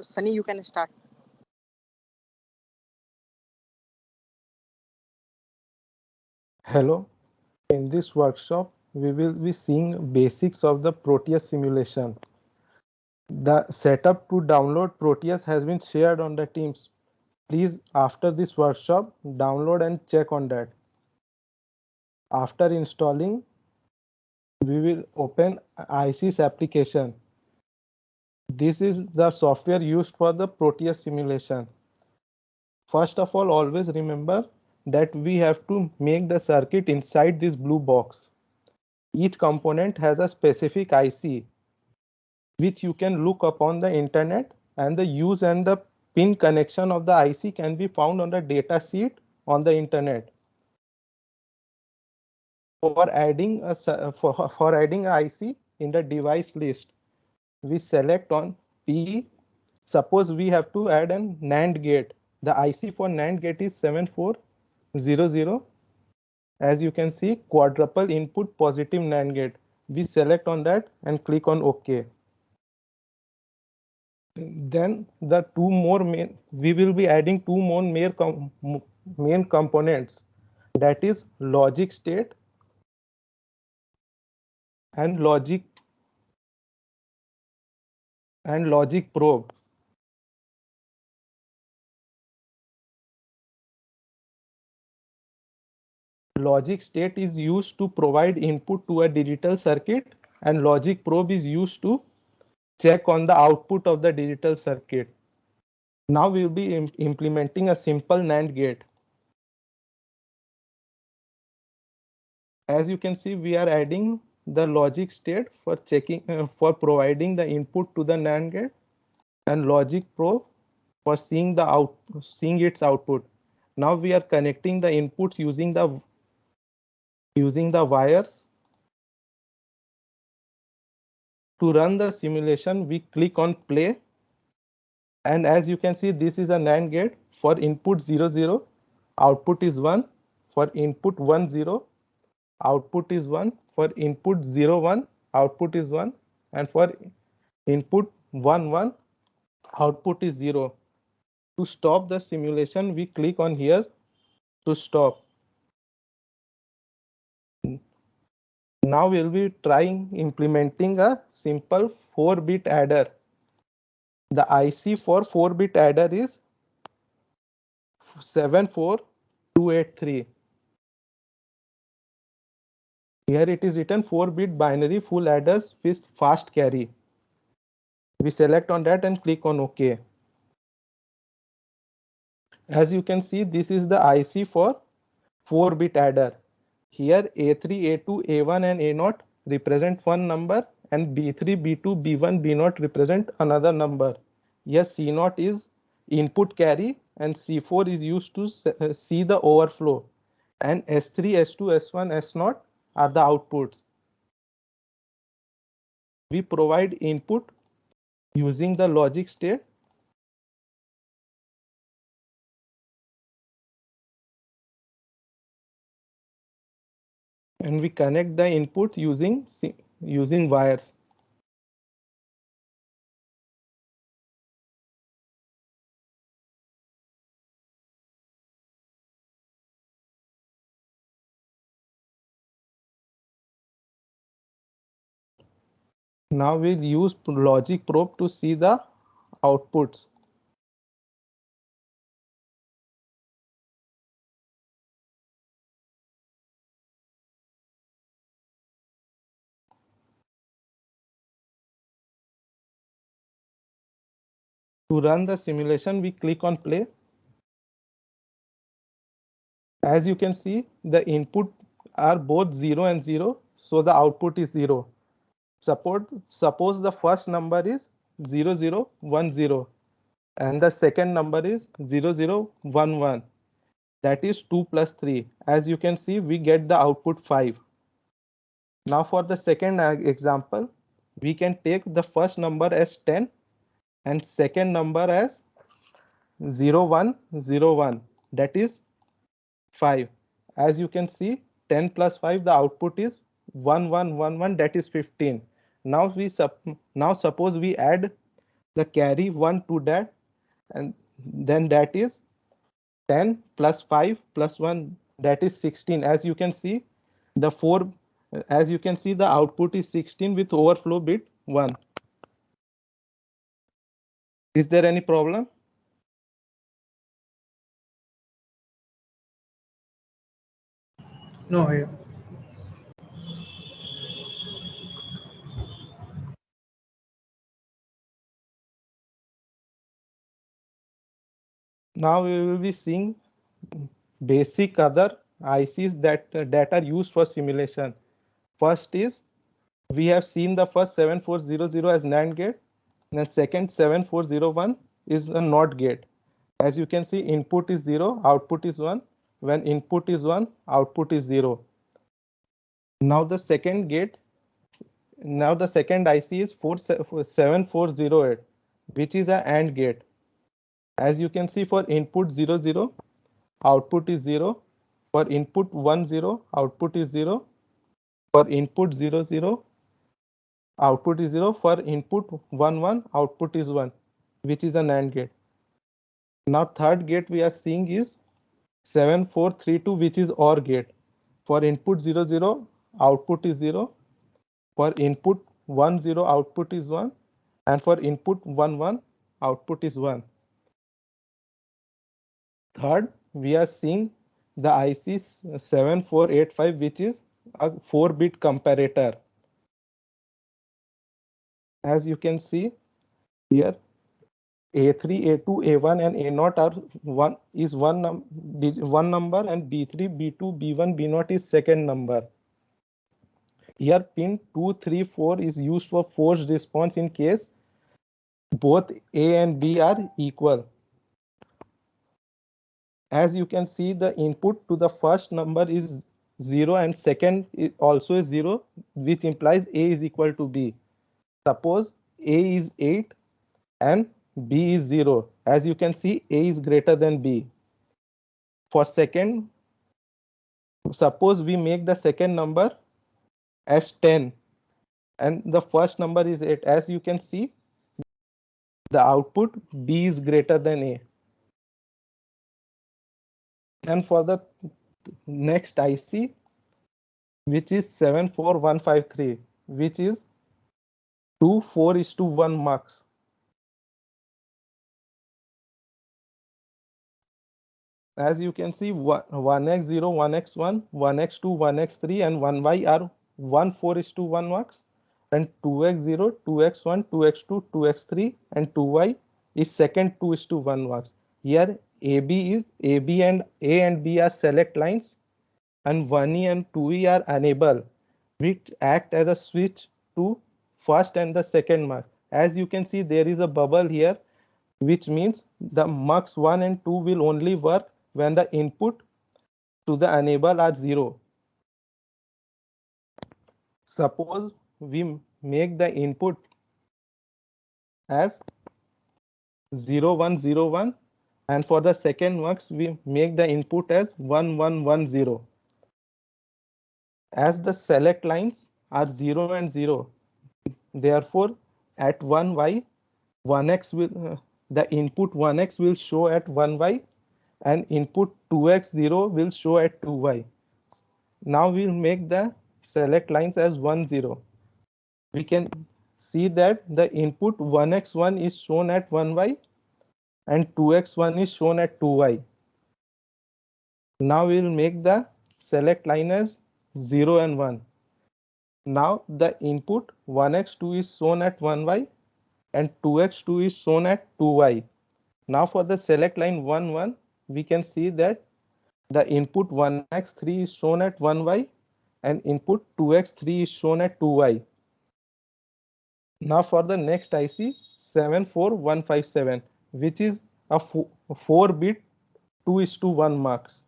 Sunny, you can start. Hello, in this workshop, we will be seeing basics of the Proteus simulation. The setup to download Proteus has been shared on the Teams. Please, after this workshop, download and check on that. After installing, we will open IC's application. This is the software used for the Proteus simulation. First of all, always remember that we have to make the circuit inside this blue box. Each component has a specific IC which you can look up on the internet, and the use and the pin connection of the IC can be found on the data sheet on the internet. For adding a IC in the device list, we select on P. Suppose we have to add an NAND gate. The IC for NAND gate is 7400. As you can see, quadruple input positive NAND gate. We select on that and click on OK. Then the we will be adding two more main components, that is logic state and logic probe. Logic state is used to provide input to a digital circuit, and logic probe is used to check on the output of the digital circuit. Now we will be implementing a simple NAND gate. As you can see, we are adding the logic state for checking for providing the input to the NAND gate, and logic probe for seeing its output. Now we are connecting the inputs using the wires. To run the simulation, we click on play, and as you can see, this is a NAND gate. For input 00, output is 1. For input 10, output is 1. For input 01, output is 1. And for input 11, output is 0. To stop the simulation, we click on here to stop. Now we'll be trying implementing a simple 4-bit adder. The IC for 4-bit adder is 74283. Here it is written 4-bit binary full adders with fast carry. We select on that and click on OK. As you can see, this is the IC for 4-bit adder. Here A3, A2, A1 and A0 represent one number, and B3, B2, B1, B0 represent another number. Here C0 is input carry and C4 is used to see the overflow, and S3, S2, S1, S0 are the outputs. We provide input using the logic state, and we connect the input using wires. Now we'll use logic probe to see the outputs. To run the simulation, we click on play. As you can see, the input are both 0 and 0, so the output is 0. Suppose the first number is 0010 and the second number is 0011. That is 2 plus 3. As you can see, we get the output 5. Now for the second example, we can take the first number as 10 and second number as 0101. That is 5. As you can see, 10 plus 5, the output is 1111, that is 15. Now suppose we add the carry 1 to that, and then that is 10 plus 5 plus 1, that is 16. As you can see, the 4, as you can see, the output is 16 with overflow bit 1. Is there any problem? No, yeah. Now we will be seeing basic other ICs that are used for simulation. First is, we have seen the first 7400 as NAND gate, and second 7401 is a NOT gate. As you can see, input is 0, output is 1. When input is 1, output is 0. Now the second gate, now the second IC is 7408, which is a AND gate. As you can see, for input 00, output is 0. For input 10, output is 0. For input 00, output is 0. For input 11, output is 1, which is a NAND gate. Now third gate we are seeing is 7432, which is OR gate. For input 00, output is 0. For input 10, output is 1. And for input 11, output is 1. Third, we are seeing the IC 7485, which is a 4-bit comparator. As you can see here, A3, A2, A1, and A0 are one number, and B3, B2, B1, B0 is second number. Here pin 2, 3, 4 is used for forced response in case both A and B are equal. As you can see, the input to the first number is 0 and second also is 0, which implies A is equal to B. Suppose A is 8 and B is 0. As you can see, A is greater than B. For second, suppose we make the second number as 10 and the first number is 8. As you can see, the output B is greater than A. And for the next IC, which is 74153, which is 2 4:1 mux. As you can see, 1x0, 1x1, 1x2, 1x3, and 1y are 1 4:1 mux, and 2x0, 2x1, 2x2, 2x3, and 2y is second 2:1 mux. Here AB and A and B are select lines, and 1e and 2e are enable, which act as a switch to first and the second mux. As you can see, there is a bubble here, which means the mux 1 and 2 will only work when the input to the enable are 0. Suppose we make the input as 0101, and for the second mux we make the input as 1110. As the select lines are 0 and 0, therefore at 1y, 1x will the input 1x will show at 1y, and input 2x0 will show at 2y. Now we'll make the select lines as 1 0. We can see that the input 1x1 is shown at 1y and 2x1 is shown at 2y. Now we'll make the select line as 0 and 1. Now the input 1x2 is shown at 1y and 2x2 is shown at 2y. Now for the select line 1 1, we can see that the input 1x3 is shown at 1y and input 2x3 is shown at 2y. Now for the next IC 74157, which is a 4-bit 2:1 mux.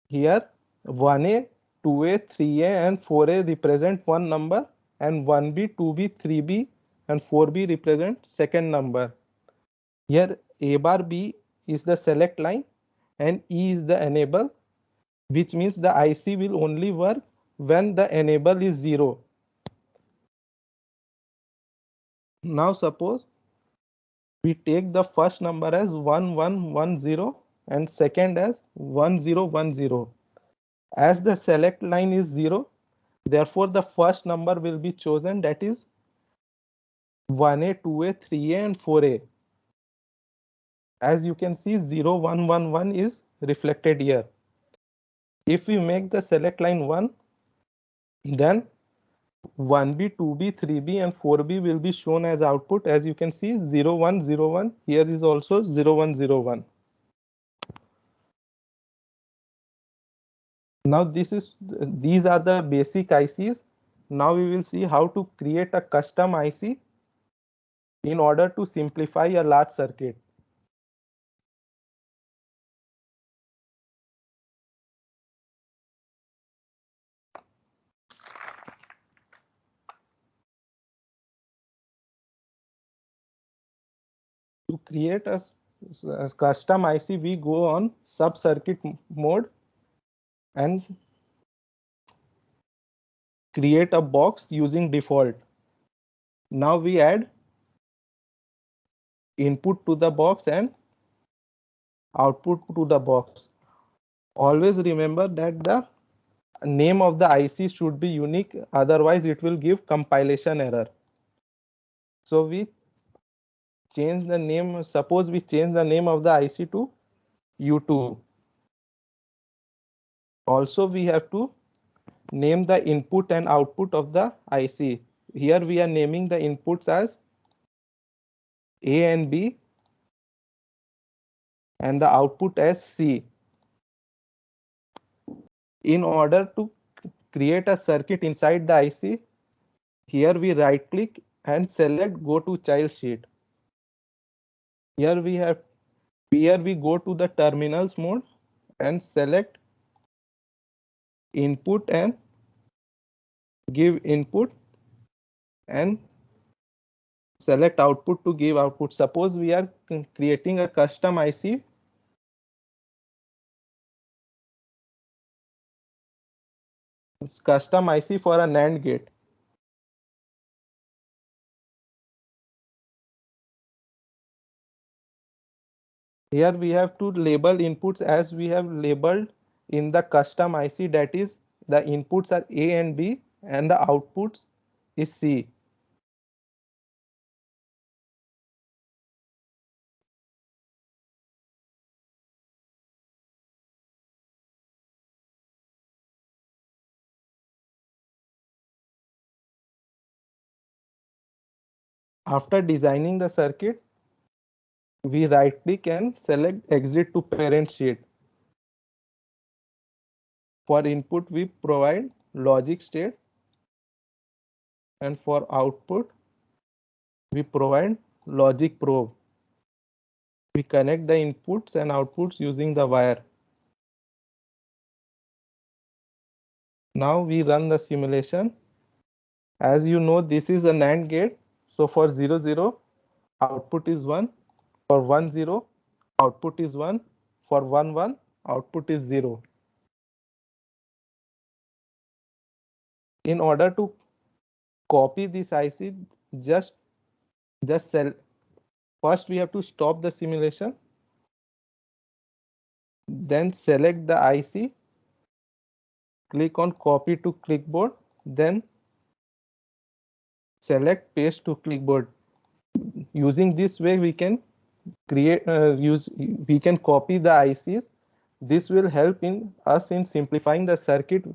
Here 1A, 2A, 3A, and 4A represent one number, and 1B, 2B, 3B, and 4B represent second number. Here A bar B is the select line and E is the enable, which means the IC will only work when the enable is 0. Now suppose we take the first number as 1110 and second as 1010. As the select line is 0, therefore the first number will be chosen, that is 1A, 2A, 3A and 4A. As you can see, 0111 is reflected here. If we make the select line 1, then 1B, 2B, 3B and 4B will be shown as output. As you can see, 0101, here is also 0101. Now these are the basic ICs. Now we will see how to create a custom IC in order to simplify a large circuit. To create a custom IC, we go on sub-circuit mode and create a box using default. Now we add input to the box and output to the box. Always remember that the name of the IC should be unique, otherwise it will give compilation error. So we change the name, suppose we change the name of the IC to U2. Also we have to name the input and output of the IC. Here we are naming the inputs as A and B and the output as C. In order to create a circuit inside the IC, here we right click and select go to child sheet. Here we go to the terminals mode and select input and give input and select output to give output. Suppose we are creating a custom IC for a NAND gate. Here we have to label inputs as we have labeled in the custom IC, that is the inputs are A and B and the outputs is C. After designing the circuit, we right click and select exit to parent sheet. For input we provide logic state and for output we provide logic probe. We connect the inputs and outputs using the wire. Now we run the simulation. As you know, this is a NAND gate. So for 0 0 output is 1, for 1 0 output is 1, for 1 1 output is 0. In order to copy this IC, just first we have to stop the simulation, then select the IC, click on copy to clipboard, then select paste to clipboard. Using this way we can we can copy the ICs. This will help us in simplifying the circuit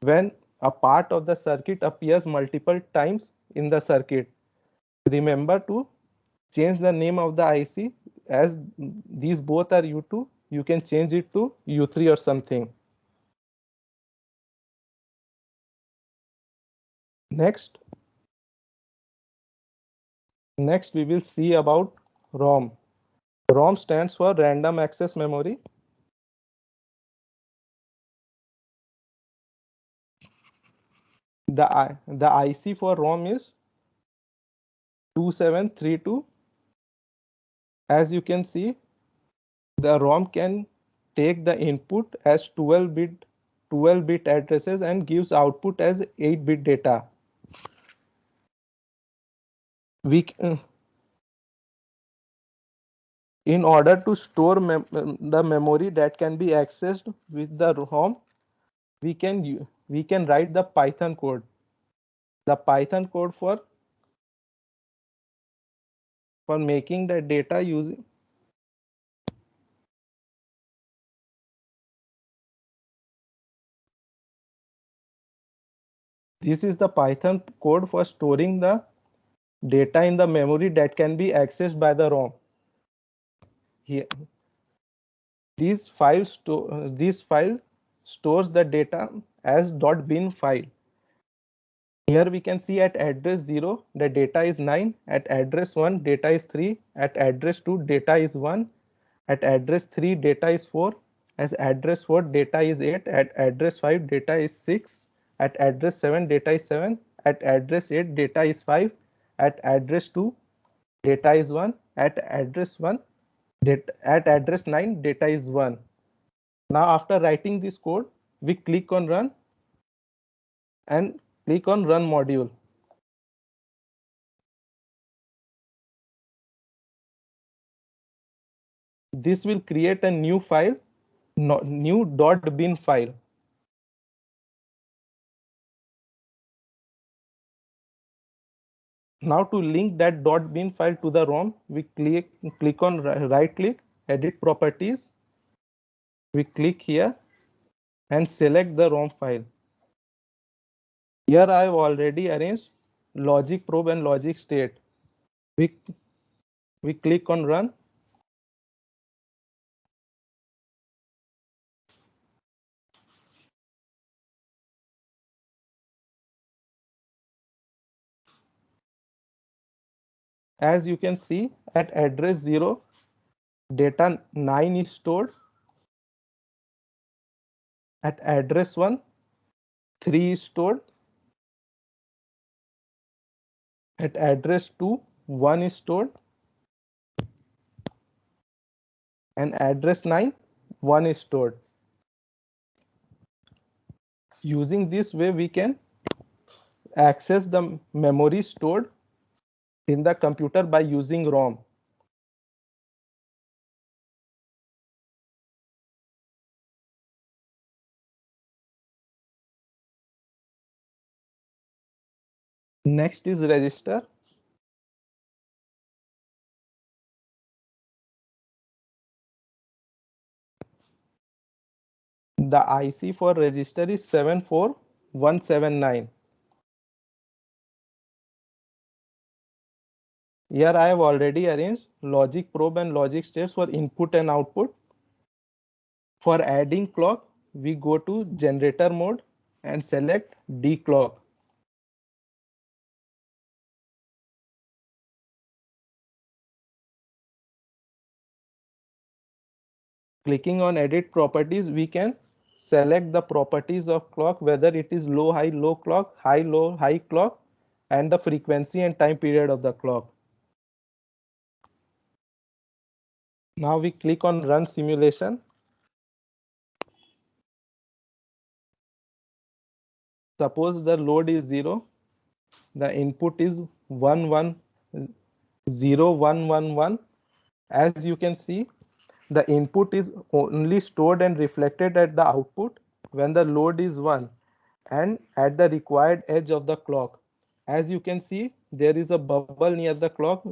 when a part of the circuit appears multiple times in the circuit. Remember to change the name of the IC. As these both are U2, you can change it to U3 or something. Next we will see about ROM. ROM stands for random access memory. The IC for ROM is 2732. As you can see, the ROM can take the input as 12-bit addresses and gives output as 8-bit data. we in order to store the memory that can be accessed with the ROM, we can write the Python code. The Python code for making the data using this is the Python code for storing the data in the memory that can be accessed by the ROM. Here, this file stores the data as .bin file. Here we can see at address 0 the data is 9, at address 1 data is 3, at address 2 data is 1, at address 3 data is 4, as address 4 data is 8, at address 5 data is 6, at address 7 data is 7, at address 8 data is 5, at address 2 data is 1, at address 1 at address 9 data is 1. Now after writing this code, we click on run and click on run module. This will create a new file, new .bin file. Now to link that .bin file to the ROM, we click on right click, edit properties. We click here and select the ROM file. Here I have already arranged logic probe and logic state. We, we click on run. As you can see, at address 0, data 9 is stored. At address 1, 3 is stored. At address 2, 1 is stored. And address 9, 1 is stored. Using this way, we can access the memory stored in the computer by using ROM. Next is register. The IC for register is 74179. Here I have already arranged logic probe and logic steps for input and output. For adding clock, we go to generator mode and select declock. Clicking on edit properties, we can select the properties of clock, whether it is low, low clock, low, high clock, and the frequency and time period of the clock. Now we click on run simulation. Suppose the load is 0, the input is 11011. As you can see, the input is only stored and reflected at the output when the load is 1 and at the required edge of the clock. As you can see, there is a bubble near the clock.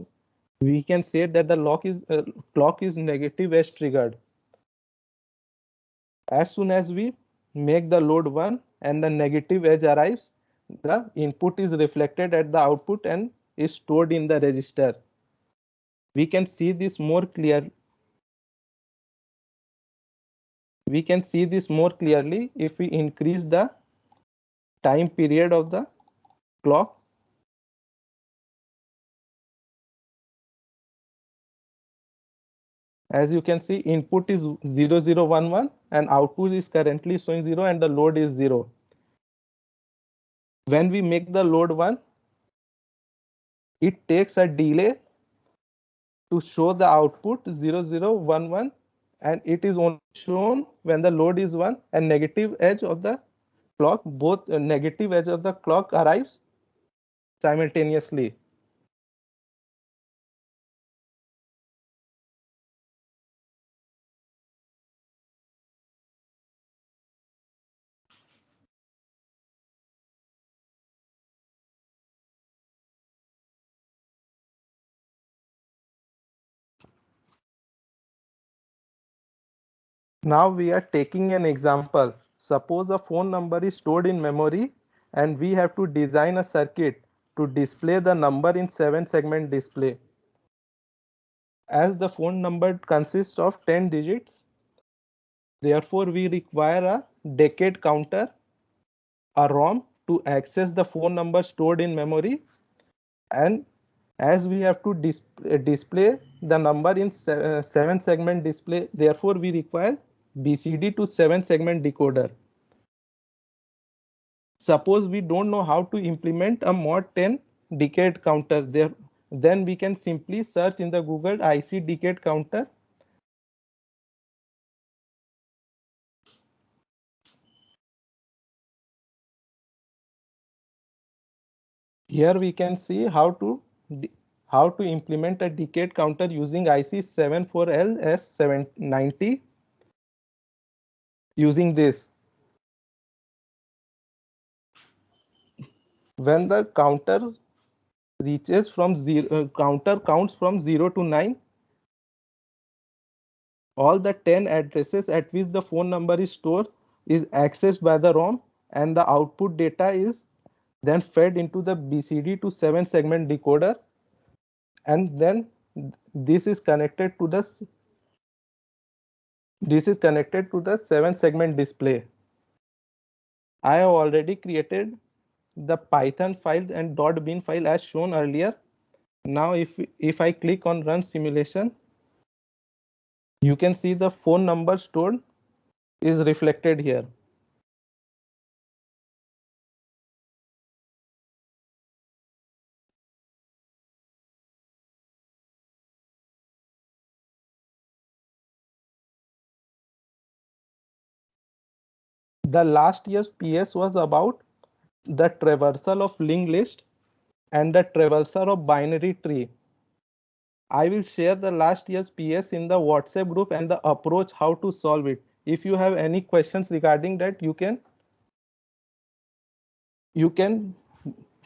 We can say that the clock is negative edge triggered. As soon as we make the load 1 and the negative edge arrives, the input is reflected at the output and is stored in the register. We can see this more clear. We can see this more clearly if we increase the time period of the clock. As you can see, input is 0011 and output is currently showing 0 and the load is 0. When we make the load 1, it takes a delay to show the output 0011 and it is only shown when the load is 1 and negative edge of the clock, both negative edge of the clock arrives simultaneously. Now we are taking an example. Suppose a phone number is stored in memory and we have to design a circuit to display the number in 7-segment display. As the phone number consists of 10 digits, therefore we require a decade counter, a ROM to access the phone number stored in memory, and as we have to display the number in 7-segment display, therefore we require BCD to 7-segment decoder. Suppose we don't know how to implement a mod 10 decade counter there, then we can simply search in the Google IC decade counter. Here we can see how to implement a decade counter using IC 74LS790 using this. When the counter reaches from zero, counter counts from 0 to 9, all the 10 addresses at which the phone number is stored is accessed by the ROM, and the output data is then fed into the BCD to 7-segment decoder, and then this is connected to the 7-segment display. I have already created the Python file and .bin file as shown earlier. Now if I click on run simulation, you can see the phone number stored is reflected here. The last year's PS was about the traversal of linked list and the traversal of binary tree. I will share the last year's PS in the WhatsApp group and the approach how to solve it. If you have any questions regarding that, you can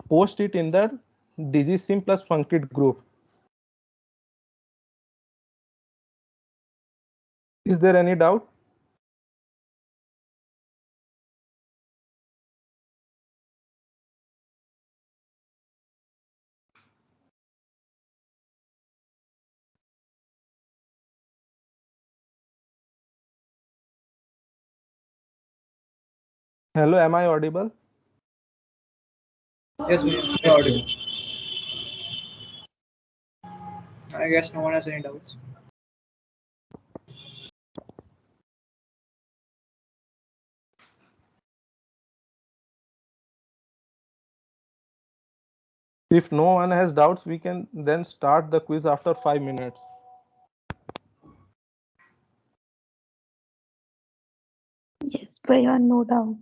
post it in the DigiSim plus Funkit group. Is there any doubt? Hello, am I audible? Yes, you're audible. I guess no one has any doubts. If no one has doubts, we can then start the quiz after 5 minutes. Yes, Bhaiya, no doubt.